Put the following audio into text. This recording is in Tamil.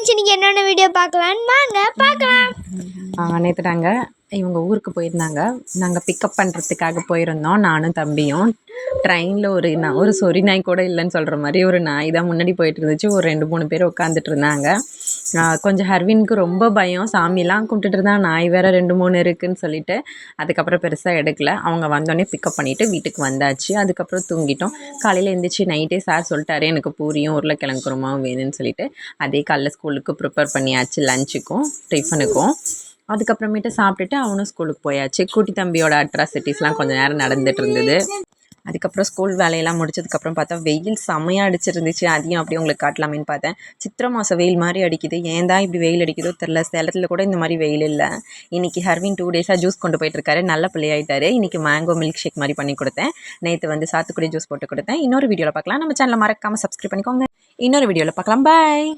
ஃப்ரெண்ட்ஸ், இன்றைக்கி என்னென்ன வீடியோ பார்க்கலான்னு வாங்க பார்க்கலாம். நேற்று நாங்கள் இவங்க ஊருக்கு போயிருந்தாங்க. நாங்கள் பிக்கப் பண்ணுறதுக்காக போயிருந்தோம், நானும் தம்பியும். ட்ரெயினில் ஒரு சொறி நாய் கூட இல்லைன்னு சொல்கிற மாதிரி ஒரு நாய் தான் முன்னாடி போயிட்டு இருந்துச்சு. ஒரு 2-3 பேர் உட்காந்துட்டு இருந்தாங்க. கொஞ்சம் ஹர்வினுக்கு ரொம்ப பயம். சாமிலாம் கும்பிட்டுட்டு இருந்தான், நாய் வேறு 2-3 இருக்குதுன்னு சொல்லிட்டு. அதுக்கப்புறம் பெருசாக எடுக்கல. அவங்க வந்தோடனே பிக்கப் பண்ணிவிட்டு வீட்டுக்கு வந்தாச்சு. அதுக்கப்புறம் தூங்கிட்டோம். காலையில் எழுந்திரிச்சு நைட்டே சார் சொல்லிட்டாரு, எனக்கு பூரியும் உருளைக்கிழங்கு குருமாவும் வேணும்னு சொல்லிட்டு. அதே காலைல ஸ்கூலுக்கு ப்ரிப்பேர் பண்ணியாச்சு, லஞ்சுக்கும் டிஃபனுக்கும். அதுக்கப்புறமேட்டு சாப்பிட்டுட்டு அவனும் ஸ்கூலுக்கு போயாச்சு. குட்டி தம்பியோட அட்ராசிட்டிஸ்லாம் கொஞ்சம் நேரம் நடந்துகிட்டு இருந்தது. அதுக்கப்புறம் ஸ்கூல் வேலையெல்லாம் முடிச்சதுக்கப்புறம் பார்த்தா வெயில் செம்மையாக அடிச்சிருந்துச்சு. அதையும் அப்படியே உங்களுக்கு காட்டலாமேன்னு பார்த்தேன். சித்திரை மாதம் வெயில் மாதிரி அடிக்குது. ஏன் தான் இப்படி வெயில் அடிக்குதோ தெரில. சேலத்தில் கூட இந்த மாதிரி வெயில் இல்லை. இன்றைக்கி ஹர்வின் 2 டேஸாக ஜூஸ் கொண்டு போயிட்டுருக்காரு. நல்ல பிள்ளையாயிட்டாரு. இன்றைக்கி மேங்கோ மில்க் ஷேக் மாதிரி பண்ணி கொடுத்தேன். நேற்று சாத்துக்குடி ஜூஸ் போட்டு கொடுத்தேன். இன்னொரு வீடியோவில் பார்க்கலாம். நம்ம சேனலை மறக்காமல் சப்ஸ்கிரைப் பண்ணிக்கோங்க. இன்னொரு வீடியோவில் பார்க்கலாம். பாய்.